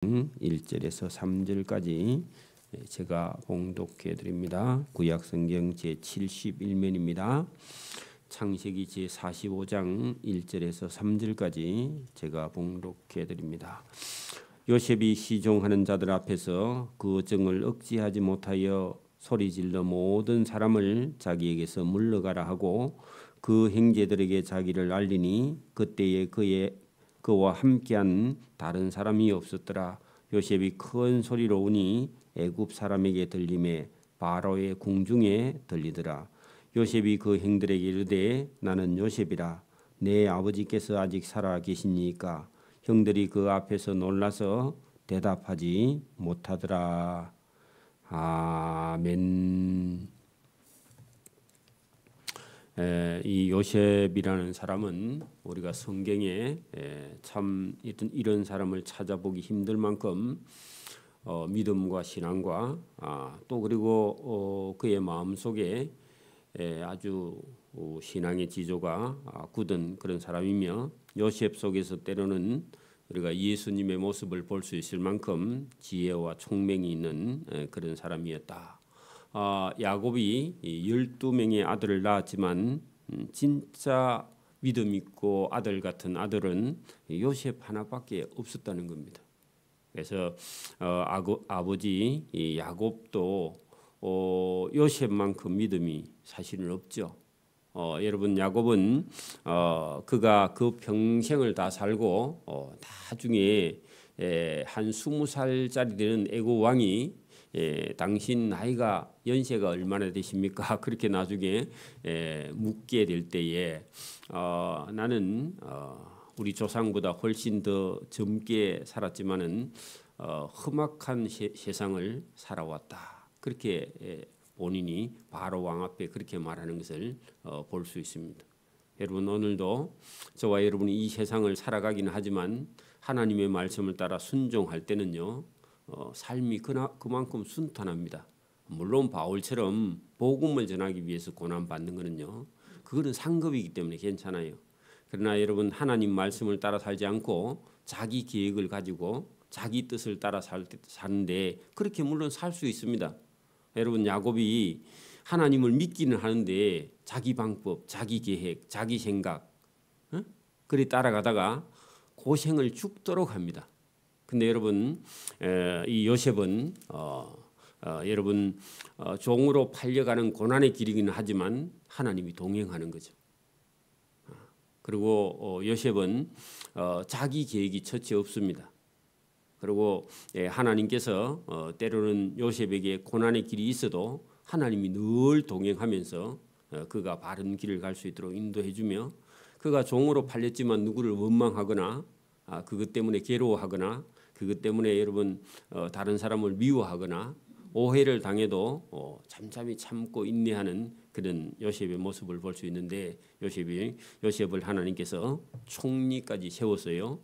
1절에서 3절까지 제가 봉독해 드립니다. 구약성경 제71면입니다. 창세기 제45장 1절에서 3절까지 제가 봉독해 드립니다. 요셉이 시종하는 자들 앞에서 그 정을 억제하지 못하여 소리질러 모든 사람을 자기에게서 물러가라 하고 그 형제들에게 자기를 알리니 그때에 그와 함께한 다른 사람이 없었더라. 요셉이 큰 소리로 우니 애굽 사람에게 들림에 바로의 궁중에 들리더라. 요셉이 그 형들에게 이르되 나는 요셉이라. 내 아버지께서 아직 살아 계시니까. 형들이 그 앞에서 놀라서 대답하지 못하더라. 아멘. 이 요셉이라는 사람은 우리가 성경에 참 이런 사람을 찾아보기 힘들 만큼 믿음과 신앙과 또 그리고 그의 마음속에 아주 신앙의 지조가 굳은 그런 사람이며 요셉 속에서 때로는 우리가 예수님의 모습을 볼 수 있을 만큼 지혜와 총명이 있는 그런 사람이었다. 야곱이 12명의 아들을 낳았지만 진짜 믿음 있고 아들 같은 아들은 요셉 하나밖에 없었다는 겁니다. 그래서 아버지 야곱도 요셉만큼 믿음이 사실은 없죠. 여러분 야곱은 그가 그 평생을 다 살고 나중에 한 20살짜리 되는 애굽 왕이 당신 나이가 연세가 얼마나 되십니까? 그렇게 나중에 묻게 될 때에 나는 우리 조상보다 훨씬 더 젊게 살았지만은 험악한 세상을 살아왔다. 그렇게 본인이 바로 왕 앞에 그렇게 말하는 것을 볼 수 있습니다. 여러분 오늘도 저와 여러분이 이 세상을 살아가기는 하지만 하나님의 말씀을 따라 순종할 때는요. 삶이 그만큼 순탄합니다. 물론 바울처럼 복음을 전하기 위해서 고난받는 것은요. 그거는 상급이기 때문에 괜찮아요. 그러나 여러분 하나님 말씀을 따라 살지 않고 자기 계획을 가지고 자기 뜻을 따라 사는데 그렇게 물론 살 수 있습니다. 여러분 야곱이 하나님을 믿기는 하는데 자기 방법, 자기 계획, 자기 생각 그리 따라가다가 고생을 죽도록 합니다. 근데 여러분 이 요셉은 여러분 종으로 팔려가는 고난의 길이기는 하지만 하나님이 동행하는 거죠. 그리고 요셉은 자기 계획이 처치 없습니다. 그리고 하나님께서 때로는 요셉에게 고난의 길이 있어도 하나님이 늘 동행하면서 그가 바른 길을 갈 수 있도록 인도해주며 그가 종으로 팔렸지만 누구를 원망하거나 그것 때문에 괴로워하거나 그것 때문에 여러분 다른 사람을 미워하거나 오해를 당해도 잠잠히 참고 인내하는 그런 요셉의 모습을 볼 수 있는데 요셉을 하나님께서 총리까지 세웠어요.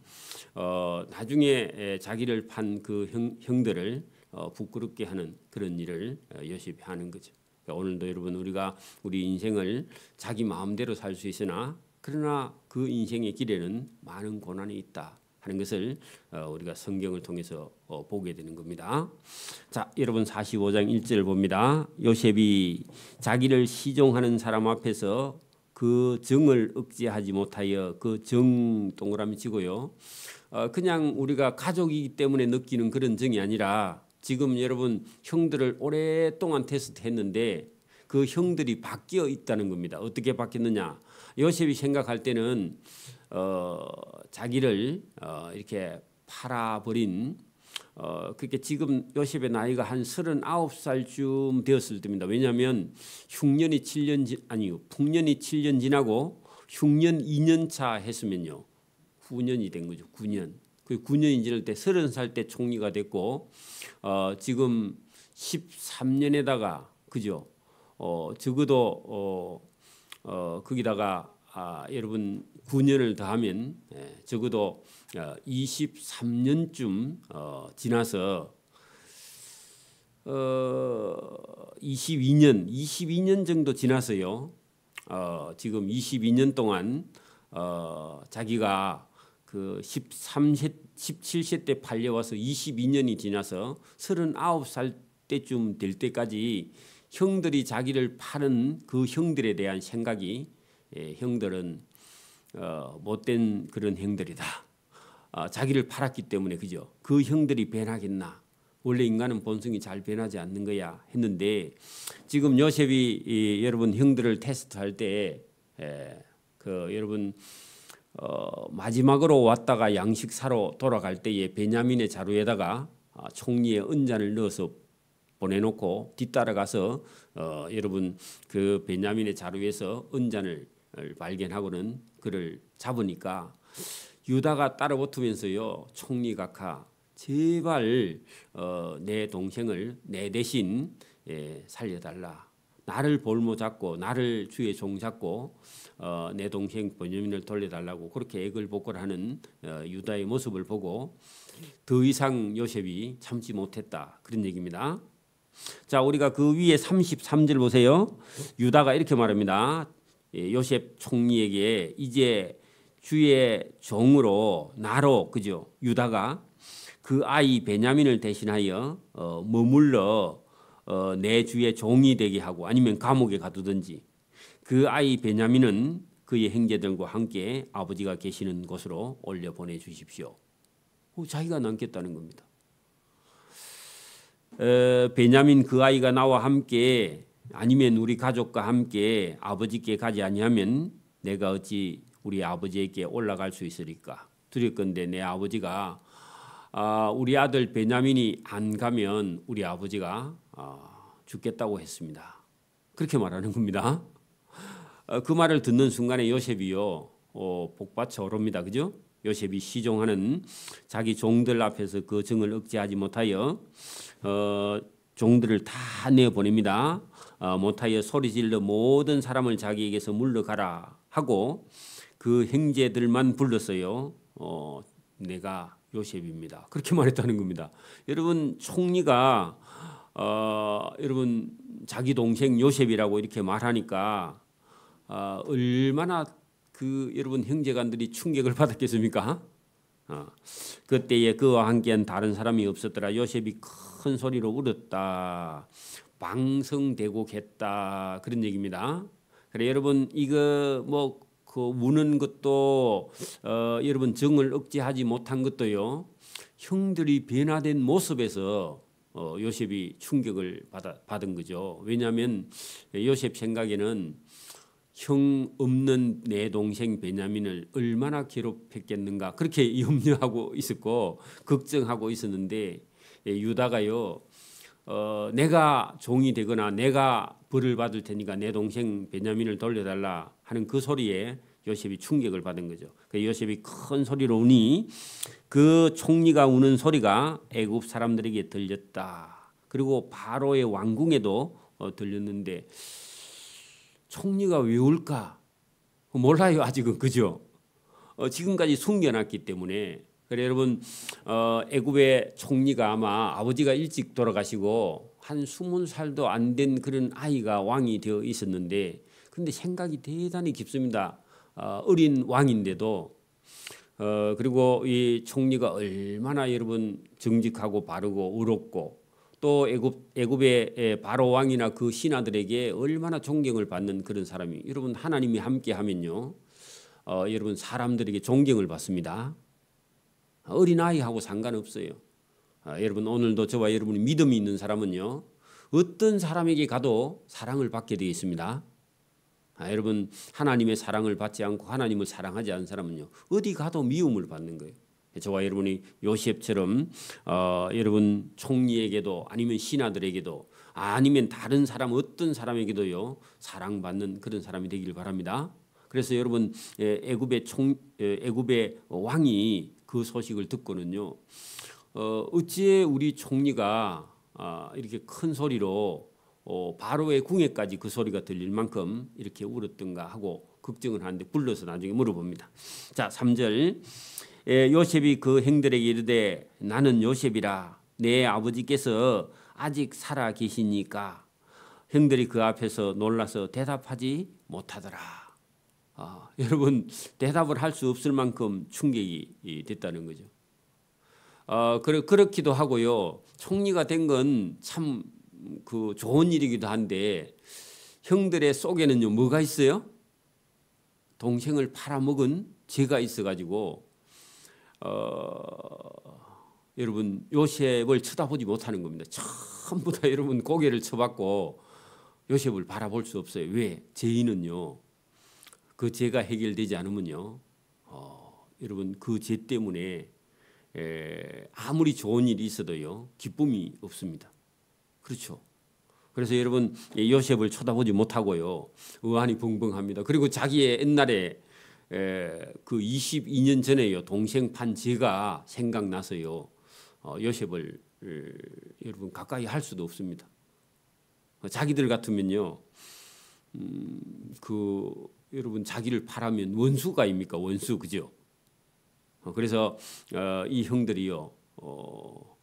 나중에 자기를 판 그 형들을 부끄럽게 하는 그런 일을 요셉이 하는 거죠. 오늘도 여러분 우리가 우리 인생을 자기 마음대로 살 수 있으나 그러나 그 인생의 길에는 많은 고난이 있다 하는 것을 우리가 성경을 통해서 보게 되는 겁니다. 자, 여러분 45장 1절 봅니다. 요셉이 자기를 시종하는 사람 앞에서 그 정을 억제하지 못하여 그 정 동그라미 치고요. 그냥 우리가 가족이기 때문에 느끼는 그런 정이 아니라 지금 여러분 형들을 오랫동안 테스트했는데 그 형들이 바뀌어 있다는 겁니다. 어떻게 바뀌었느냐? 요셉이 생각할 때는 자기를 이렇게 팔아버린 그게 지금 요셉의 나이가 한 39살쯤 되었을 때입니다. 왜냐하면 풍년이 7년 지나고 흉년 2년 차 했으면요. 9년이 된 거죠. 9년. 그 9년이 지날 때 30살 때 총리가 됐고 지금 13년에다가 그죠? 적어도 거기다가 여러분 9년을 더하면 적어도 23년쯤 지나서 22년 정도 지나서요. 지금 22년 동안 자기가 그 17세 때 팔려와서 22년이 지나서 39살 때쯤 될 때까지 형들이 자기를 파는 그 형들에 대한 생각이 형들은 못된 그런 형들이다. 자기를 팔았기 때문에 그죠? 그 형들이 변하겠나? 원래 인간은 본성이 잘 변하지 않는 거야 했는데 지금 요셉이 여러분 형들을 테스트할 때 여러분 마지막으로 왔다가 양식 사러 돌아갈 때에 베냐민의 자루에다가 총리의 은잔을 넣어서 보내놓고 뒤따라가서 여러분 그 베냐민의 자루에서 은잔을 발견하고는 그를 잡으니까 유다가 따라붙으면서요 총리 각하 제발 내 동생을 내 대신 살려달라. 나를 볼모 잡고 나를 주의 종 잡고 내 동생 베냐민을 돌려달라고 그렇게 애걸복걸하는 유다의 모습을 보고 더 이상 요셉이 참지 못했다. 그런 얘기입니다. 자, 우리가 그 위에 33절 보세요. 유다가 이렇게 말합니다. 요셉 총리에게 이제 주의 종으로 나로 그죠? 유다가 그 아이 베냐민을 대신하여 머물러 내 주의 종이 되게 하고 아니면 감옥에 가두든지 그 아이 베냐민은 그의 형제들과 함께 아버지가 계시는 곳으로 올려 보내주십시오. 자기가 남겠다는 겁니다. 베냐민 그 아이가 나와 함께 아니면 우리 가족과 함께 아버지께 가지 아니하면 내가 어찌 우리 아버지에게 올라갈 수 있으리까? 두렵건대 내 아버지가 우리 아들 베냐민이 안 가면 우리 아버지가 죽겠다고 했습니다. 그렇게 말하는 겁니다. 그 말을 듣는 순간에 요셉이요 복받쳐 오릅니다. 그죠? 요셉이 시종하는 자기 종들 앞에서 그 정을 억제하지 못하여 종들을 다 내보냅니다. 못하여 소리질러 모든 사람을 자기에게서 물러가라 하고 그 형제들만 불렀어요. 내가 요셉입니다. 그렇게 말했다는 겁니다. 여러분 총리가 여러분 자기 동생 요셉이라고 이렇게 말하니까 얼마나 그 여러분 형제간들이 충격을 받았겠습니까? 그때에 그와 함께한 다른 사람이 없었더라. 요셉이 큰 소리로 울었다. 방성되고 겠다. 그런 얘기입니다. 그래 여러분 이거 뭐 그 우는 것도 여러분 정을 억제하지 못한 것도요. 형들이 변화된 모습에서 요셉이 충격을 받은 거죠. 왜냐하면 요셉 생각에는 형 없는 내 동생 베냐민을 얼마나 괴롭혔겠는가 그렇게 염려하고 있었고 걱정하고 있었는데 유다가요 내가 종이 되거나 내가 벌을 받을 테니까 내 동생 베냐민을 돌려달라 하는 그 소리에 요셉이 충격을 받은 거죠. 요셉이 큰 소리로 우니 그 총리가 우는 소리가 애굽 사람들에게 들렸다. 그리고 바로의 왕궁에도 들렸는데 총리가 왜 울까? 몰라요 아직은 그죠? 지금까지 숨겨놨기 때문에 그래 여러분 애굽의 총리가 아마 아버지가 일찍 돌아가시고 한 20살도 안 된 그런 아이가 왕이 되어 있었는데 근데 생각이 대단히 깊습니다. 어린 왕인데도 그리고 이 총리가 얼마나 여러분 정직하고 바르고 의롭고 또 애굽의 바로 왕이나 그 신하들에게 얼마나 존경을 받는 그런 사람이 여러분 하나님이 함께하면요 여러분 사람들에게 존경을 받습니다. 어린아이하고 상관없어요. 여러분 오늘도 저와 여러분이 믿음이 있는 사람은요 어떤 사람에게 가도 사랑을 받게 되어 있습니다. 여러분 하나님의 사랑을 받지 않고 하나님을 사랑하지 않은 사람은요 어디 가도 미움을 받는 거예요. 저와 여러분이 요셉처럼 여러분 총리에게도 아니면 신하들에게도 아니면 다른 사람 어떤 사람에게도요 사랑받는 그런 사람이 되길 바랍니다. 그래서 여러분 애굽의 왕이 그 소식을 듣고는요 어찌 우리 총리가 이렇게 큰 소리로 바로의 궁에까지 그 소리가 들릴 만큼 이렇게 울었던가 하고 걱정을 하는데 불러서 나중에 물어봅니다. 자 3절 요셉이 그 형들에게 이르되 나는 요셉이라 내 아버지께서 아직 살아 계시니까 형들이 그 앞에서 놀라서 대답하지 못하더라. 여러분 대답을 할 수 없을 만큼 충격이 됐다는 거죠. 그렇기도 하고요. 총리가 된 건 참 그 좋은 일이기도 한데 형들의 속에는요 뭐가 있어요? 동생을 팔아먹은 죄가 있어가지고 여러분 요셉을 쳐다보지 못하는 겁니다. 전부 다 여러분 고개를 쳐박고 요셉을 바라볼 수 없어요. 왜? 죄인은요 그 죄가 해결되지 않으면요 여러분 그 죄 때문에 아무리 좋은 일이 있어도요 기쁨이 없습니다. 그렇죠. 그래서 여러분 요셉을 쳐다보지 못하고요 의안이 벙벙합니다. 그리고 자기의 옛날에 그 22년 전에요 동생 판 죄가 생각나서요 요셉을 여러분 가까이 할 수도 없습니다. 자기들 같으면요 그 여러분 자기를 팔하면 원수가입니까? 원수 그죠? 그래서 이 형들이요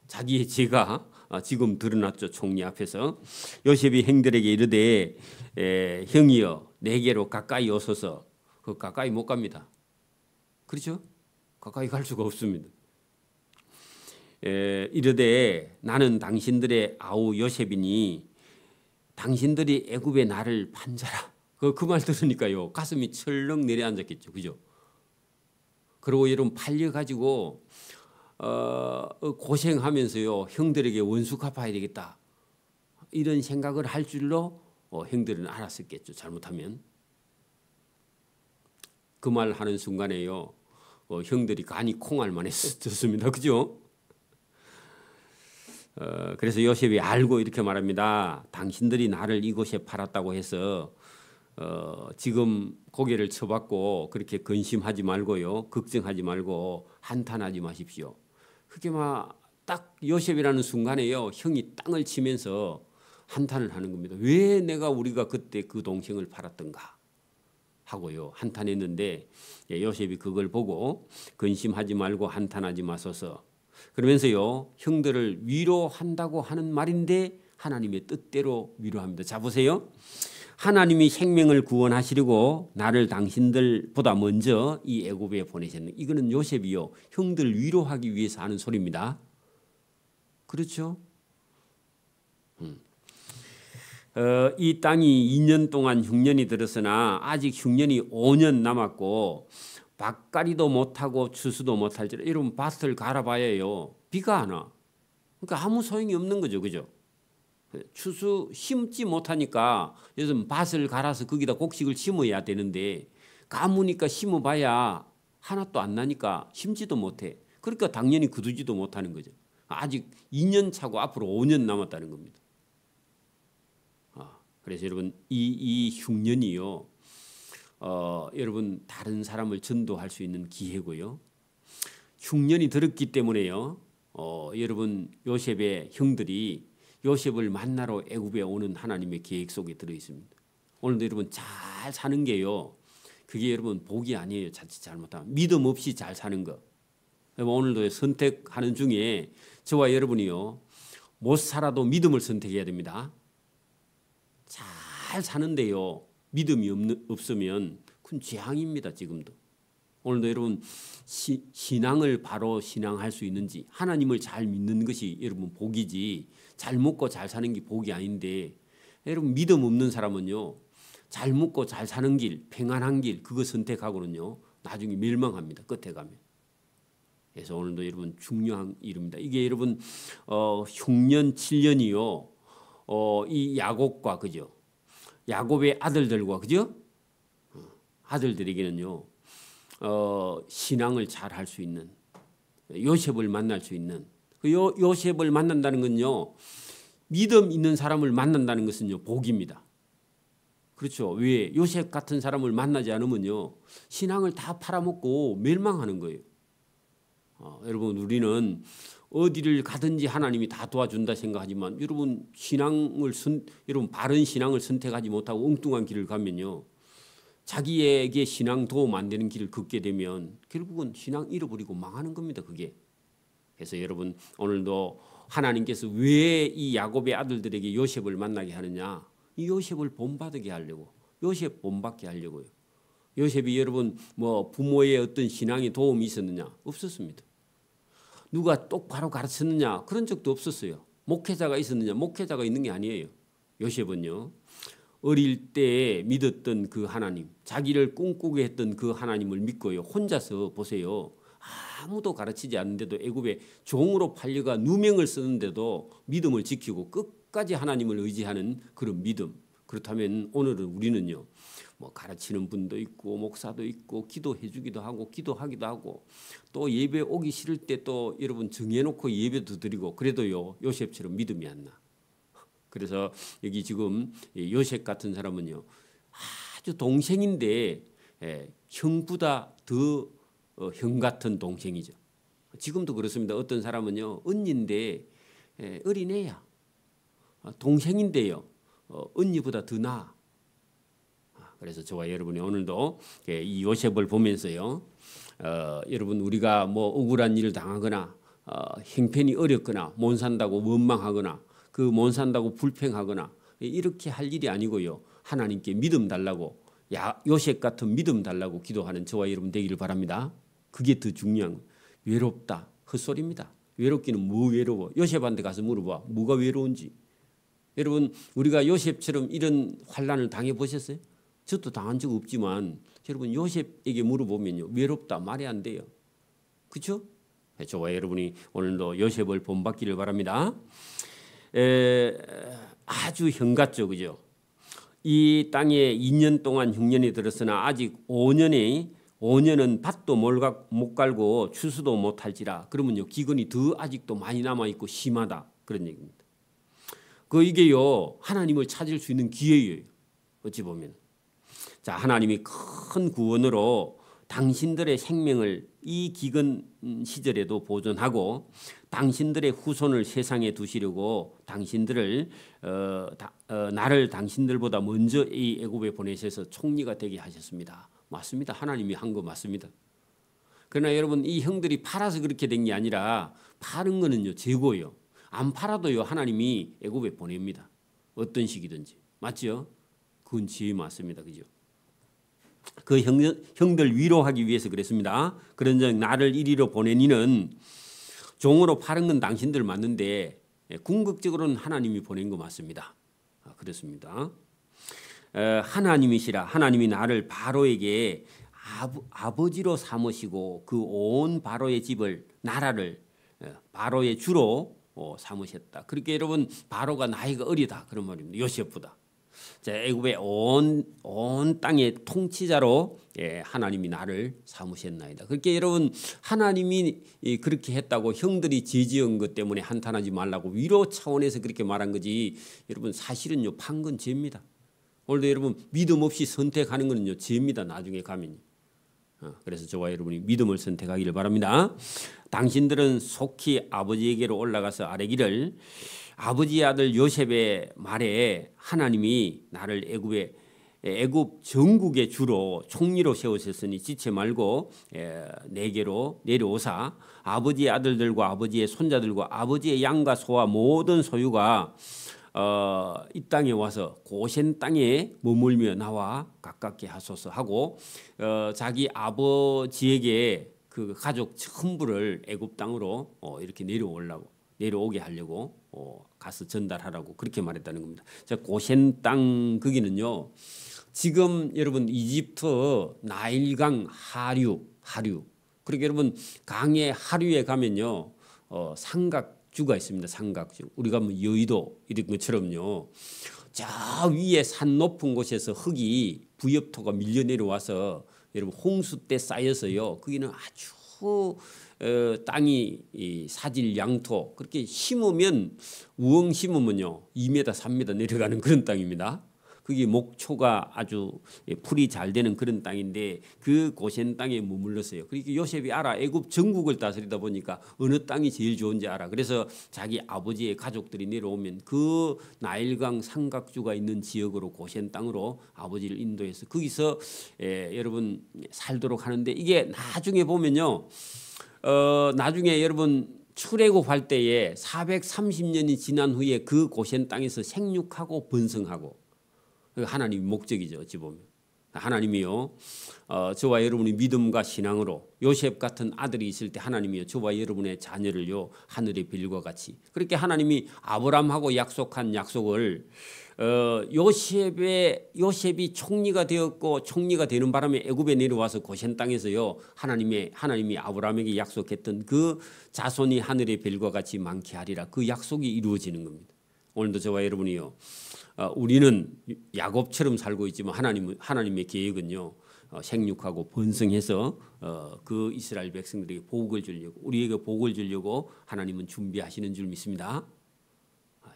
자기의 죄가 지금 드러났죠. 총리 앞에서. 요셉이 형들에게 이르되 형이여 내게로 가까이 오소서. 그 가까이 못 갑니다. 그렇죠? 가까이 갈 수가 없습니다. 이르되 나는 당신들의 아우 요셉이니 당신들이 애굽에 나를 판 자라. 그 말 들으니까요 가슴이 철렁 내려앉았겠죠. 그죠? 그리고 여러분 팔려가지고 고생하면서요 형들에게 원수 갚아야 되겠다 이런 생각을 할 줄로 형들은 알았었겠죠. 잘못하면 그 말 하는 순간에요 형들이 간이 콩알만 했었습니다. 그죠? 그래서 요셉이 알고 이렇게 말합니다. 당신들이 나를 이곳에 팔았다고 해서 지금 고개를 쳐박고 그렇게 근심하지 말고요 걱정하지 말고 한탄하지 마십시오. 그게 막 딱 요셉이라는 순간에요 형이 땅을 치면서 한탄을 하는 겁니다. 왜 우리가 그때 그 동생을 팔았던가 하고요 한탄했는데 요셉이 그걸 보고 근심하지 말고 한탄하지 마소서 그러면서요 형들을 위로한다고 하는 말인데 하나님의 뜻대로 위로합니다. 자 보세요. 하나님이 생명을 구원하시려고 나를 당신들보다 먼저 이 애굽에 보내셨는 이거는 요셉이요 형들 위로하기 위해서 하는 소리입니다. 그렇죠? 이 땅이 2년 동안 흉년이 들었으나 아직 흉년이 5년 남았고 밭갈이도 못하고 추수도 못할지라 이런 밭을 갈아봐야요 비가 안 와. 그러니까 아무 소용이 없는 거죠. 그죠? 추수 심지 못하니까 요즘 밭을 갈아서 거기다 곡식을 심어야 되는데 가무니까 심어봐야 하나도 안 나니까 심지도 못해. 그러니까 당연히 거두지도 못하는 거죠. 아직 2년 차고 앞으로 5년 남았다는 겁니다. 그래서 여러분 이 흉년이요 여러분 다른 사람을 전도할 수 있는 기회고요. 흉년이 들었기 때문에요 여러분 요셉의 형들이 요셉을 만나러 애굽에 오는 하나님의 계획 속에 들어 있습니다. 오늘도 여러분 잘 사는 게요 그게 여러분 복이 아니에요. 자칫 잘못하면 믿음 없이 잘 사는 거. 오늘도 선택하는 중에 저와 여러분이요 못 살아도 믿음을 선택해야 됩니다. 잘 사는데요 믿음이 없으면 큰 재앙입니다. 지금도. 오늘도 여러분 신앙을 바로 신앙할 수 있는지 하나님을 잘 믿는 것이 여러분 복이지 잘 먹고 잘 사는 게 복이 아닌데 여러분 믿음 없는 사람은요 잘 먹고 잘 사는 길 평안한 길 그거 선택하고는요 나중에 멸망합니다. 끝에 가면. 그래서 오늘도 여러분 중요한 일입니다. 이게 여러분 흉년 7년이요 이 야곱과 그죠 야곱의 아들들과 그죠 아들들에게는요 신앙을 잘 할 수 있는 요셉을 만날 수 있는 요셉을 만난다는 건요 믿음 있는 사람을 만난다는 것은요 복입니다. 그렇죠. 왜 요셉 같은 사람을 만나지 않으면요 신앙을 다 팔아먹고 멸망하는 거예요. 여러분 우리는 어디를 가든지 하나님이 다 도와준다 생각하지만 여러분 여러분 바른 신앙을 선택하지 못하고 엉뚱한 길을 가면요 자기에게 신앙 도움 안 되는 길을 걷게 되면 결국은 신앙 잃어버리고 망하는 겁니다. 그게. 그래서 여러분 오늘도 하나님께서 왜 이 야곱의 아들들에게 요셉을 만나게 하느냐 이 요셉을 본받게 하려고 요셉 본받게 하려고요. 요셉이 여러분 뭐 부모의 어떤 신앙에 도움이 있었느냐? 없었습니다. 누가 똑바로 가르쳤느냐? 그런 적도 없었어요. 목회자가 있었느냐? 목회자가 있는 게 아니에요. 요셉은요. 어릴 때 믿었던 그 하나님, 자기를 꿈꾸게 했던 그 하나님을 믿고요. 혼자서 보세요. 아무도 가르치지 않는데도 애굽에 종으로 팔려가 누명을 쓰는데도 믿음을 지키고 끝까지 하나님을 의지하는 그런 믿음. 그렇다면 오늘은 우리는요. 뭐 가르치는 분도 있고 목사도 있고 기도해 주기도 하고 기도하기도 하고 또 예배 오기 싫을 때 또 여러분 정해놓고 예배도 드리고 그래도요. 요셉처럼 믿음이 안 나. 그래서 여기 지금 요셉 같은 사람은요. 아주 동생인데 형보다 더 형 같은 동생이죠. 지금도 그렇습니다. 어떤 사람은요. 언니인데 어린애야. 동생인데요. 언니보다 더 나아. 그래서 저와 여러분이 오늘도 이 요셉을 보면서요. 여러분 우리가 뭐 억울한 일을 당하거나 형편이 어렵거나 못 산다고 원망하거나 그 못 산다고 불평하거나 이렇게 할 일이 아니고요. 하나님께 믿음 달라고 요셉 같은 믿음 달라고 기도하는 저와 여러분 되기를 바랍니다. 그게 더 중요한 거예요. 외롭다. 헛소리입니다. 외롭기는 뭐 외로워. 요셉한테 가서 물어봐. 뭐가 외로운지. 여러분 우리가 요셉처럼 이런 환난을 당해보셨어요? 저도 당한 적 없지만 여러분 요셉에게 물어보면요. 외롭다. 말이 안 돼요. 그렇죠? 저와 여러분이 오늘도 요셉을 본받기를 바랍니다. 아주 형 같죠. 그죠? 이 땅에 2년 동안 흉년이 들었으나 아직 5년은 밭도 못 갈고 추수도 못 할지라. 그러면요. 기근이 더 아직도 많이 남아있고 심하다. 그런 얘기입니다. 이게요. 하나님을 찾을 수 있는 기회예요. 어찌 보면. 자, 하나님이 큰 구원으로 당신들의 생명을 이 기근 시절에도 보존하고 당신들의 후손을 세상에 두시려고 당신들을 나를 당신들보다 먼저 이 애굽에 보내셔서 총리가 되게 하셨습니다. 맞습니다. 하나님이 한 거 맞습니다. 그러나 여러분 이 형들이 팔아서 그렇게 된 게 아니라 파는 거는요 재고요. 안 팔아도요 하나님이 애굽에 보냅니다. 어떤 식이든지. 맞죠? 그건 지혜 맞습니다. 그죠? 그 형들 위로하기 위해서 그랬습니다. 그런즉 나를 이리로 보내니는 종으로 파는 건 당신들 맞는데 궁극적으로는 하나님이 보낸 거 맞습니다. 그렇습니다. 하나님이시라. 하나님이 나를 바로에게 아버지로 삼으시고 그 온 바로의 집을 나라를 바로의 주로 삼으셨다. 그렇게 여러분 바로가 나이가 어리다 그런 말입니다. 요셉보다. 애굽의 온 땅의 통치자로 하나님이 나를 삼으셨나이다. 그렇게 여러분 하나님이 그렇게 했다고 형들이 죄지은 것 때문에 한탄하지 말라고 위로 차원에서 그렇게 말한 거지. 여러분 사실은요 판건 죄입니다. 오늘도 여러분 믿음 없이 선택하는 거는요 죄입니다. 나중에 가면요. 그래서 저와 여러분이 믿음을 선택하기를 바랍니다. 당신들은 속히 아버지에게로 올라가서 아뢰기를 아버지의 아들 요셉의 말에 하나님이 나를 애굽 전국의 주로 총리로 세우셨으니 지체 말고 내게로 내려오사 아버지의 아들들과 아버지의 손자들과 아버지의 양과 소와 모든 소유가 이 땅에 와서 고센 땅에 머물며 나와 가깝게 하소서 하고 자기 아버지에게 그 가족 전부를 애굽 땅으로 이렇게 내려오게 하려고 가서 전달하라고 그렇게 말했다는 겁니다. 자, 고센 땅 거기는요. 지금 여러분 이집트 나일강 하류 그렇게 여러분 강의 하류에 가면요 삼각주가 있습니다. 삼각주. 우리가 뭐 여의도 이런 것처럼요. 저 위에 산 높은 곳에서 흙이 부엽토가 밀려 내려와서 여러분 홍수 때 쌓여서요. 거기는 아주 땅이 사질 양토 그렇게 심으면 우엉 심으면요 2m 3m 내려가는 그런 땅입니다. 그게 목초가 아주 풀이 잘 되는 그런 땅인데 그 고센 땅에 머물렀어요. 그러니까 요셉이 알아. 애굽 전국을 다스리다 보니까 어느 땅이 제일 좋은지 알아. 그래서 자기 아버지의 가족들이 내려오면 그 나일강 삼각주가 있는 지역으로 고센 땅으로 아버지를 인도해서 거기서 여러분 살도록 하는데 이게 나중에 보면요. 나중에 여러분 출애굽할 때에 430년이 지난 후에 그 고센 땅에서 생육하고 번성하고 하나님의 목적이죠. 어찌 보면. 하나님이요, 저와 여러분의 믿음과 신앙으로 요셉 같은 아들이 있을 때 하나님이요, 저와 여러분의 자녀를요 하늘의 별과 같이, 그렇게 하나님이 아브라함하고 약속한 약속을 요셉이 총리가 되었고 총리가 되는 바람에 애굽에 내려와서 고센 땅에서요 하나님이 아브라함에게 약속했던 그 자손이 하늘의 별과 같이 많게 하리라, 그 약속이 이루어지는 겁니다. 오늘도 저와 여러분이요, 우리는 야곱처럼 살고 있지만 하나님의 계획은요 생육하고 번성해서 그 이스라엘 백성들에게 복을 주려고, 우리에게 복을 주려고 하나님은 준비하시는 줄 믿습니다.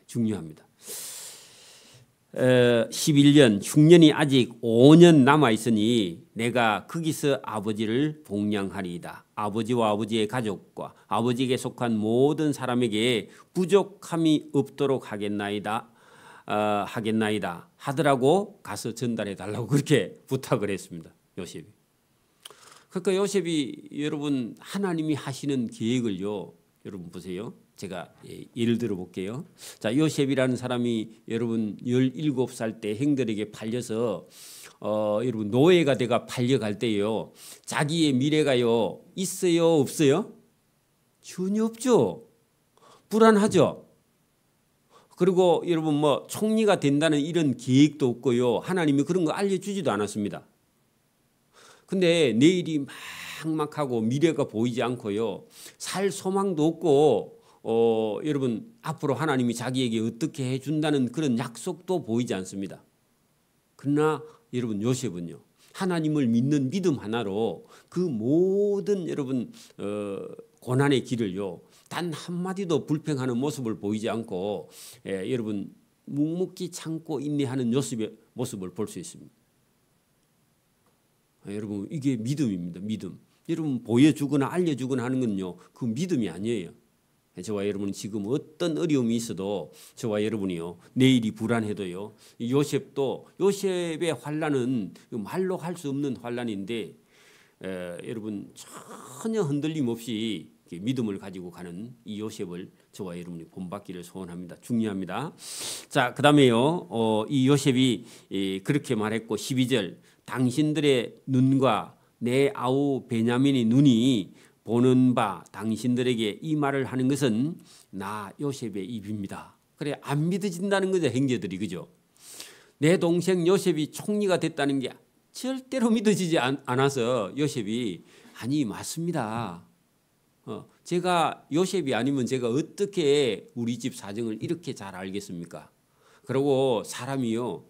중요합니다. 11년 흉년이 아직 5년 남아 있으니 내가 거기서 아버지를 복량하리이다. 아버지와 아버지의 가족과 아버지에게 속한 모든 사람에게 부족함이 없도록 하겠나이다 하더라고 가서 전달해 달라고 그렇게 부탁을 했습니다. 요셉이. 그러니까 요셉이 여러분 하나님이 하시는 계획을요, 여러분 보세요. 제가 예를 들어 볼게요. 자, 요셉이라는 사람이 여러분 17살 때 형들에게 팔려서 여러분 노예가 돼가 팔려갈 때요, 자기의 미래가요 있어요 없어요? 전혀 없죠. 불안하죠. 그리고 여러분 뭐 총리가 된다는 이런 계획도 없고요, 하나님이 그런 거 알려주지도 않았습니다. 근데 내일이 막막하고 미래가 보이지 않고요, 살 소망도 없고 여러분 앞으로 하나님이 자기에게 어떻게 해준다는 그런 약속도 보이지 않습니다. 그러나 여러분 요셉은요 하나님을 믿는 믿음 하나로 그 모든 여러분 고난의 길을요 단 한마디도 불평하는 모습을 보이지 않고 여러분 묵묵히 참고 인내하는 요셉의 모습을 볼 수 있습니다. 여러분 이게 믿음입니다. 믿음. 여러분 보여주거나 알려주거나 하는 건요 그 믿음이 아니에요. 저와 여러분은 지금 어떤 어려움이 있어도 저와 여러분이요 내일이 불안해도요, 요셉의 환난은 말로 할 수 없는 환난인데 여러분 전혀 흔들림 없이 믿음을 가지고 가는 이 요셉을 저와 여러분이 본받기를 소원합니다. 중요합니다. 자, 그다음에요 이 요셉이 그렇게 말했고 12절 당신들의 눈과 내 아우 베냐민의 눈이 보는 바 당신들에게 이 말을 하는 것은 나 요셉의 입입니다. 그래 안 믿어진다는 거죠, 형제들이. 그죠? 내 동생 요셉이 총리가 됐다는 게 절대로 믿어지지 않아서 요셉이 아니 맞습니다. 제가 요셉이 아니면 제가 어떻게 우리 집 사정을 이렇게 잘 알겠습니까? 그리고 사람이요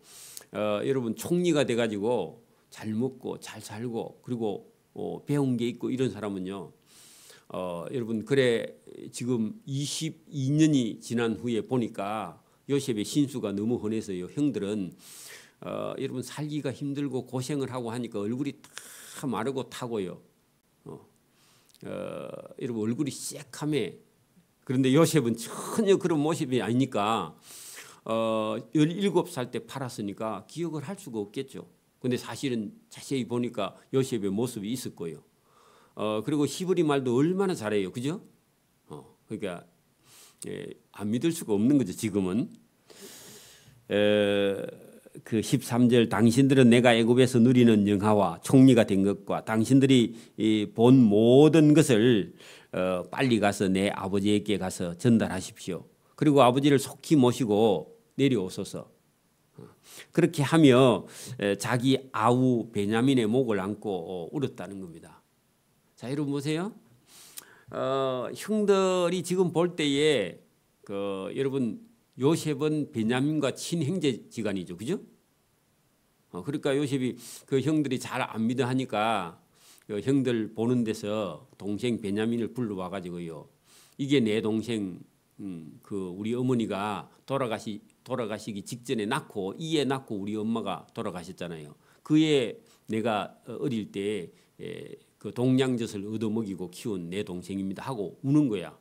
여러분 총리가 돼가지고 잘 먹고 잘 살고 그리고 배운 게 있고 이런 사람은요 여러분 그래 지금 22년이 지난 후에 보니까 요셉의 신수가 너무 흔해서요 형들은 여러분 살기가 힘들고 고생을 하고 하니까 얼굴이 다 마르고 타고요 여러분 얼굴이 새카매. 그런데 요셉은 전혀 그런 모습이 아니니까 17살 때 팔았으니까 기억을 할 수가 없겠죠. 근데 사실은 자세히 보니까 요셉의 모습이 있을 거예요. 그리고 히브리 말도 얼마나 잘해요. 그죠? 그러니까 안 믿을 수가 없는 거죠. 지금은. 그 13절 당신들은 내가 애굽에서 누리는 영화와 총리가 된 것과 당신들이 본 모든 것을 빨리 가서 내 아버지에게 가서 전달하십시오. 그리고 아버지를 속히 모시고 내려오소서. 그렇게 하며 자기 아우 베냐민의 목을 안고 울었다는 겁니다. 자, 여러분 보세요. 형들이 지금 볼 때에 여러분 요셉은 베냐민과 친형제지간이죠, 그죠? 그러니까 요셉이 그 형들이 잘 안 믿어 하니까 그 형들 보는 데서 동생 베냐민을 불러와 가지고요. 이게 내 동생 그 우리 어머니가 돌아가시기 직전에 낳고 이에 낳고 우리 엄마가 돌아가셨잖아요. 그에 내가 어릴 때 그 동양젖을 얻어먹이고 키운 내 동생입니다 하고 우는 거야.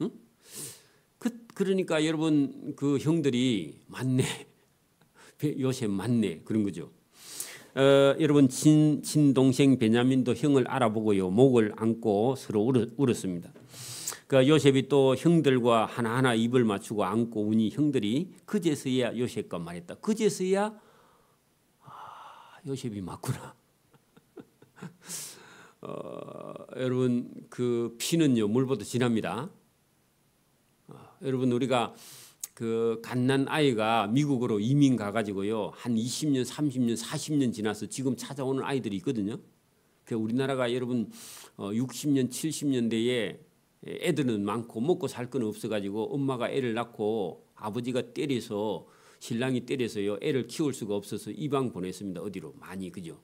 응? 그러니까 여러분 그 형들이 맞네. 요셉 맞네. 그런 거죠. 여러분 친동생 베냐민도 형을 알아보고요. 목을 안고 서로 울었습니다. 그 요셉이 또 형들과 하나하나 입을 맞추고 안고 우니 형들이 그제서야 요셉과 말했다. 그제서야 요셉이 맞구나. 여러분 그 피는요 물보다 진합니다. 여러분 우리가 그 갓난 아이가 미국으로 이민 가가지고요 한 20년, 30년, 40년 지나서 지금 찾아오는 아이들이 있거든요. 그 우리나라가 여러분 60년, 70년대에 애들은 많고 먹고 살 건 없어가지고 엄마가 애를 낳고 아버지가 때려서 신랑이 때려서요 애를 키울 수가 없어서 이방 보냈습니다. 어디로 많이 그죠.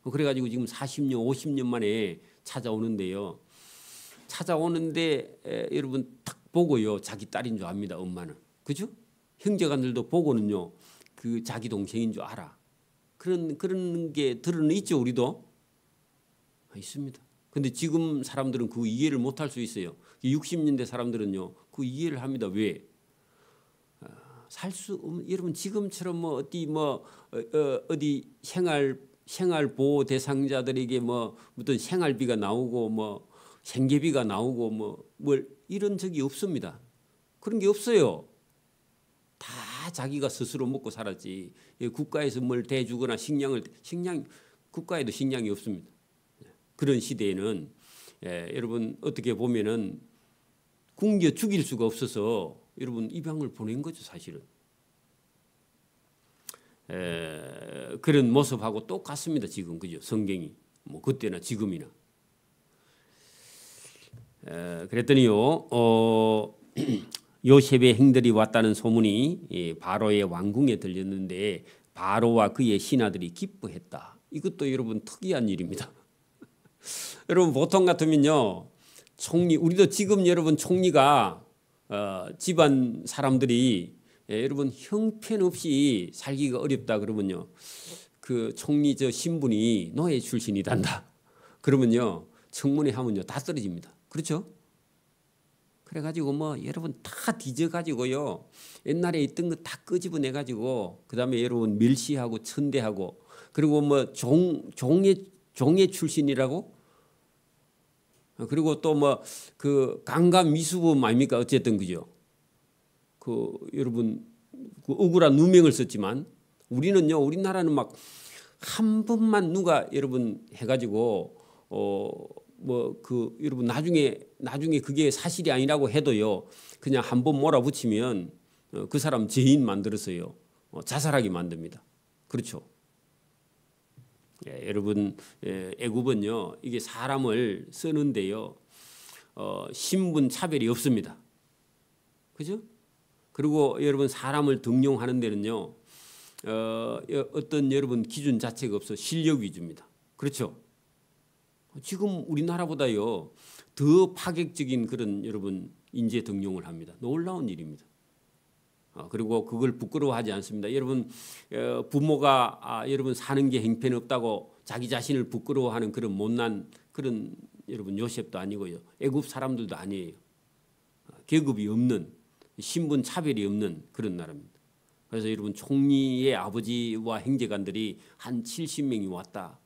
그래가지고 지금 40년, 50년 만에 찾아오는데요. 찾아오는데 여러분 딱 보고요 자기 딸인 줄 압니다. 엄마는 그죠? 형제간들도 보고는요 그 자기 동생인 줄 알아. 그런 게 들어는 있죠 우리도 있습니다. 근데 지금 사람들은 그 이해를 못할 수 있어요. 60년대 사람들은요 그 이해를 합니다. 왜? 살 수 없는 여러분 지금처럼 뭐 어디 생활 보호 대상자들에게 뭐 어떤 생활비가 나오고 뭐 생계비가 나오고 뭘 이런 적이 없습니다. 그런 게 없어요. 다 자기가 스스로 먹고 살았지. 국가에서 뭘 대주거나 식량 국가에도 식량이 없습니다. 그런 시대에는 여러분 어떻게 보면은 굶겨 죽일 수가 없어서 여러분 입양을 보낸 거죠 사실은. 그런 모습하고 똑같습니다 지금 그죠 성경이 뭐 그때나 지금이나. 그랬더니요 요셉의 행들이 왔다는 소문이 바로의 왕궁에 들렸는데 바로와 그의 신하들이 기뻐했다. 이것도 여러분 특이한 일입니다. 여러분 보통 같으면요 총리 우리도 지금 여러분 총리가 집안 사람들이 여러분 형편없이 살기가 어렵다 그러면요 그 총리 저 신분이 노예 출신이단다 그러면요 청문회 하면요 다 떨어집니다. 그렇죠? 그래가지고 뭐 여러분 다 뒤져가지고요 옛날에 있던 거 다 끄집어내 가지고 그 다음에 여러분 멸시하고 천대하고 그리고 뭐 종의 출신이라고 그리고 또 뭐 그 강간 미수범 아닙니까 어쨌든 그죠? 그 여러분 그 억울한 누명을 썼지만 우리는요 우리나라는 막 한 번만 누가 여러분 해가지고 뭐 그 여러분 나중에 그게 사실이 아니라고 해도요 그냥 한 번 몰아붙이면 그 사람 죄인 만들어서요 자살하게 만듭니다. 그렇죠? 여러분 애굽은요 이게 사람을 쓰는데요 신분 차별이 없습니다. 그죠? 그리고 여러분 사람을 등용하는 데는요 어떤 여러분 기준 자체가 없어 실력 위주입니다. 그렇죠? 지금 우리나라보다요 더 파격적인 그런 여러분 인재 등용을 합니다. 놀라운 일입니다. 그리고 그걸 부끄러워하지 않습니다. 여러분 부모가 여러분 사는 게 형편없다고 자기 자신을 부끄러워하는 그런 못난 그런 여러분 요셉도 아니고요. 애굽 사람들도 아니에요. 계급이 없는 신분 차별이 없는 그런 나라입니다. 그래서 여러분 총리의 아버지와 형제간들이 한 70명이 왔다.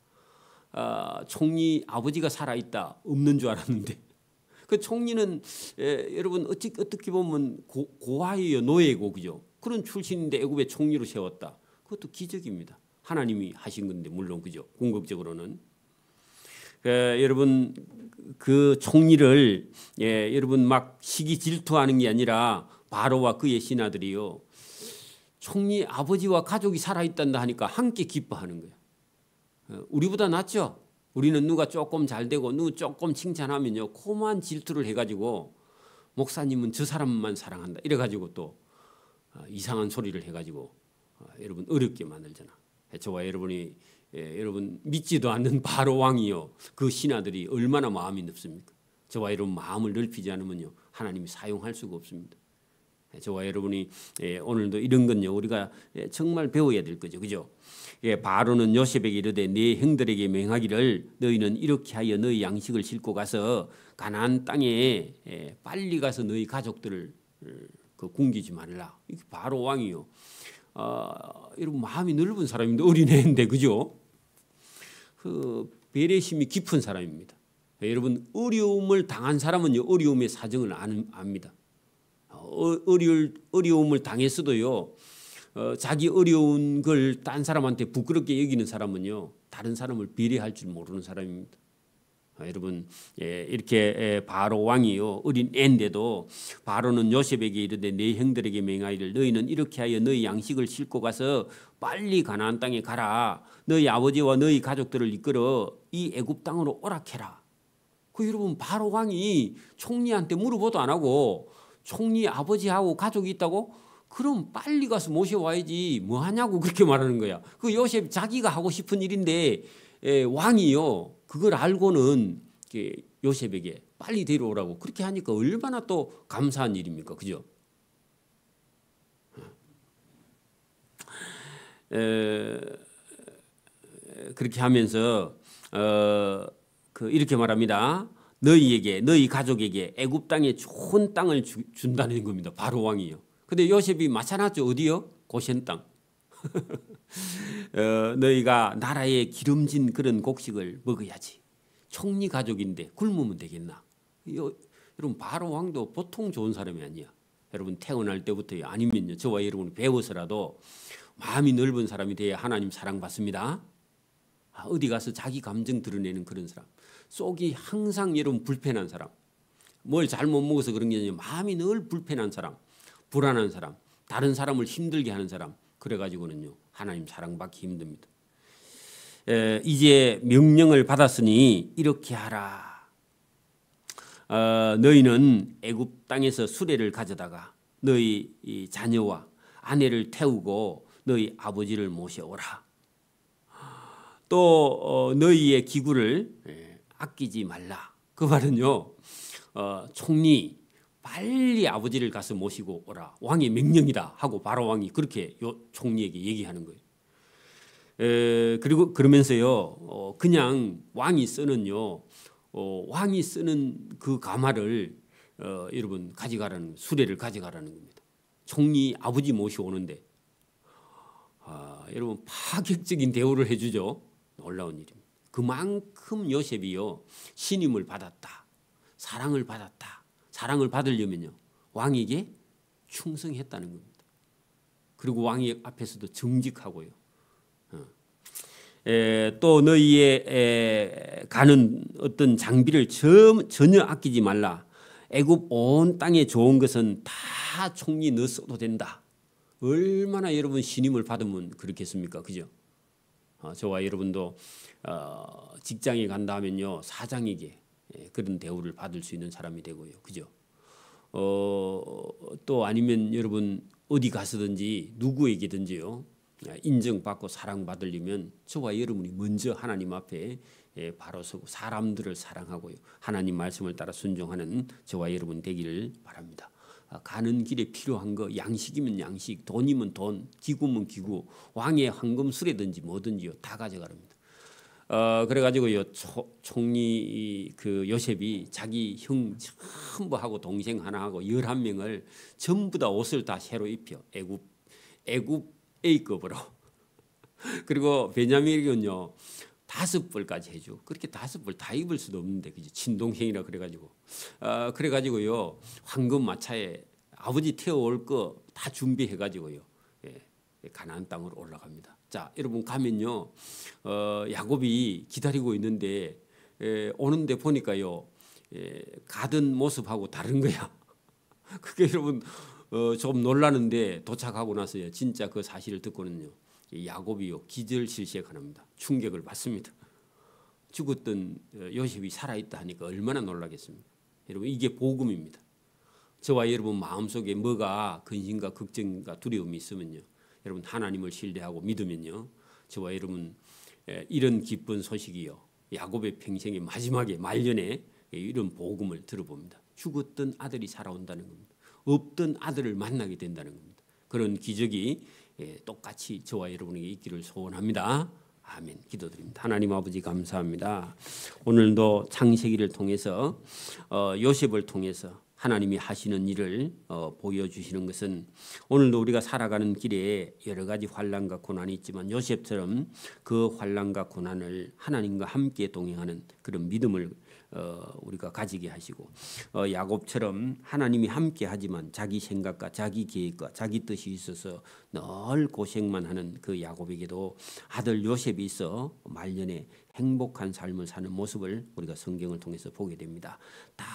총리 아버지가 살아있다. 없는 줄 알았는데 그 총리는 여러분 어떻게 보면 고아예요. 노예고 그죠. 그런 출신인데 애굽의 총리로 세웠다. 그것도 기적입니다. 하나님이 하신 건데 물론 그죠. 궁극적으로는 여러분 그 총리를 여러분 막 시기 질투하는 게 아니라 바로와 그의 신하들이요. 총리 아버지와 가족이 살아있단다 하니까 함께 기뻐하는 거예요. 우리보다 낫죠. 우리는 누가 조금 잘 되고 누구 조금 칭찬하면요 고만 질투를 해가지고 목사님은 저 사람만 사랑한다 이래가지고 또 이상한 소리를 해가지고 여러분 어렵게 만들잖아. 저와 여러분이 여러분 믿지도 않는 바로 왕이요 그 신하들이 얼마나 마음이 넓습니까? 저와 여러분 마음을 넓히지 않으면요 하나님이 사용할 수가 없습니다. 저와 여러분이 오늘도 이런 건요 우리가 정말 배워야 될 거죠, 그죠? 바로는 요셉에게 이르되 네 형들에게 명하기를 너희는 이렇게 하여 너희 양식을 싣고 가서 가나안 땅에 빨리 가서 너희 가족들을 굶기지 말라. 이게 바로 왕이요. 여러분 마음이 넓은 사람인데 어린애인데 그죠? 그 배려심이 깊은 사람입니다. 여러분 어려움을 당한 사람은요 어려움의 사정을 압니다. 어려움을 당했어도요 자기 어려운 걸 딴 사람한테 부끄럽게 여기는 사람은요, 다른 사람을 비례할 줄 모르는 사람입니다. 여러분, 이렇게 바로 왕이요, 어린 애인데도 바로는 요셉에게 이르되 네 형들에게 맹하이를 너희는 이렇게 하여 너희 양식을 싣고 가서 빨리 가나안 땅에 가라. 너희 아버지와 너희 가족들을 이끌어 이 애굽 땅으로 오락해라. 여러분, 바로 왕이 총리한테 물어보도 안 하고 총리 아버지하고 가족이 있다고? 그럼 빨리 가서 모셔와야지 뭐 하냐고 그렇게 말하는 거야. 그 요셉 자기가 하고 싶은 일인데 왕이요, 그걸 알고는 요셉에게 빨리 데려오라고 그렇게 하니까 얼마나 또 감사한 일입니까, 그죠? 그렇게 하면서 이렇게 말합니다. 너희에게, 너희 가족에게 애굽 땅에 좋은 땅을 준다는 겁니다. 바로 왕이요. 근데 요셉이 맞춰놨죠. 어디요? 고센 땅. 너희가 나라의 기름진 그런 곡식을 먹어야지. 총리 가족인데 굶으면 되겠나? 여러분, 바로 왕도 보통 좋은 사람이 아니야. 여러분, 태어날 때부터요, 아니면요, 저와 여러분이 배워서라도 마음이 넓은 사람이 돼야 하나님 사랑받습니다. 어디 가서 자기 감정 드러내는 그런 사람, 속이 항상 여러분 불편한 사람, 뭘 잘못 먹어서 그런 게 아니라 마음이 늘 불편한 사람, 불안한 사람, 다른 사람을 힘들게 하는 사람, 그래가지고는요, 하나님 사랑받기 힘듭니다. 이제 명령을 받았으니 이렇게 하라. 너희는 애굽 땅에서 수레를 가져다가 너희 자녀와 아내를 태우고 너희 아버지를 모셔오라. 또 너희의 기구를 아끼지 말라. 그 말은요, 총리 빨리 아버지를 가서 모시고 오라. 왕의 명령이다 하고 바로 왕이 그렇게 총리에게 얘기하는 거예요. 그리고 그러면서요, 그냥 왕이 쓰는요, 왕이 쓰는 그 가마를 여러분 가져가라는, 수레를 가져가라는 겁니다. 총리 아버지 모셔오는데 여러분, 파격적인 대우를 해주죠. 놀라운 일입니다. 그만큼 요셉이요, 신임을 받았다, 사랑을 받았다. 사랑을 받으려면요, 왕에게 충성했다는 겁니다. 그리고 왕의 앞에서도 정직하고요. 또 너희의 가는 어떤 장비를 전혀 아끼지 말라. 애굽 온 땅에 좋은 것은 다 총리 너 써도 된다. 얼마나 여러분 신임을 받으면 그렇겠습니까, 그죠? 저와 여러분도 직장에 간다 하면요, 사장에게 그런 대우를 받을 수 있는 사람이 되고요, 그죠? 또 아니면 여러분 어디 가서든지 누구에게든지요, 인정받고 사랑받으려면 저와 여러분이 먼저 하나님 앞에 바로 서고 사람들을 사랑하고요, 하나님 말씀을 따라 순종하는 저와 여러분 되기를 바랍니다. 가는 길에 필요한 거, 양식이면 양식, 돈이면 돈, 기구면 기구, 왕의 황금술이든지 뭐든지요, 다 가져가랍니다. 그래가지고요, 총리 그 요셉이 자기 형 전부 하고 동생 하나 하고 11명을 전부 다 옷을 다 새로 입혀, 애굽 A급으로. 그리고 베냐민에게는요 5벌까지 해줘. 그렇게 5벌 다 입을 수도 없는데, 그죠? 친동생이라 그래가지고 그래가지고요, 황금 마차에 아버지 태워올 거 다 준비해가지고요, 가나안 땅으로 올라갑니다. 자, 여러분 가면요, 야곱이 기다리고 있는데 오는데 보니까요, 가던 모습하고 다른 거야. 그게 여러분 좀 놀라는데, 도착하고 나서요, 진짜 그 사실을 듣고는요, 야곱이요 기절실색합니다. 충격을 받습니다. 죽었던 요셉이 살아있다 하니까 얼마나 놀라겠습니까? 여러분, 이게 복음입니다. 저와 여러분 마음속에 뭐가 근심과 걱정과 두려움이 있으면요, 여러분 하나님을 신뢰하고 믿으면요, 저와 여러분 이런 기쁜 소식이요, 야곱의 평생의 마지막에 말년에 이런 복음을 들어봅니다. 죽었던 아들이 살아온다는 겁니다. 없던 아들을 만나게 된다는 겁니다. 그런 기적이 똑같이 저와 여러분에게 있기를 소원합니다. 아멘. 기도드립니다. 하나님 아버지 감사합니다. 오늘도 창세기를 통해서 요셉을 통해서 하나님이 하시는 일을 보여주시는 것은, 오늘도 우리가 살아가는 길에 여러 가지 환난과 고난이 있지만 요셉처럼 그 환난과 고난을 하나님과 함께 동행하는 그런 믿음을 우리가 가지게 하시고 야곱처럼 하나님이 함께 하지만 자기 생각과 자기 계획과 자기 뜻이 있어서 늘 고생만 하는 그 야곱에게도 아들 요셉이 있어 말년에 행복한 삶을 사는 모습을 우리가 성경을 통해서 보게 됩니다. 다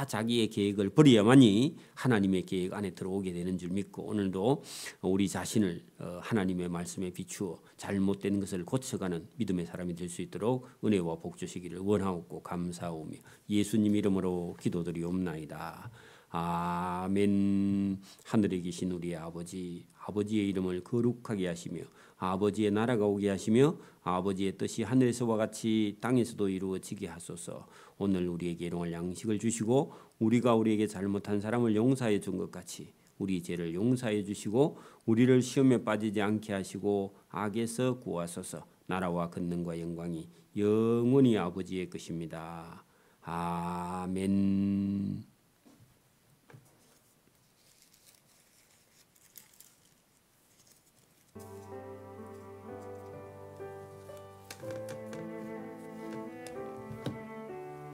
자기의 계획을 버려야만이 하나님의 계획 안에 들어오게 되는 줄 믿고 오늘도 우리 자신을 하나님의 말씀에 비추어 잘못된 것을 고쳐가는 믿음의 사람이 될 수 있도록 은혜와 복 주시기를 원하옵고 감사하오며 예수님 이름으로 기도드리옵나이다. 아멘. 하늘에 계신 우리 아버지, 아버지의 이름을 거룩하게 하시며 아버지의 나라가 오게 하시며 아버지의 뜻이 하늘에서와 같이 땅에서도 이루어지게 하소서. 오늘 우리에게 일용할 양식을 주시고 우리가 우리에게 잘못한 사람을 용서해 준 것 같이 우리 죄를 용서해 주시고 우리를 시험에 빠지지 않게 하시고 악에서 구하소서. 나라와 권능과 영광이 영원히 아버지의 것입니다. 아멘.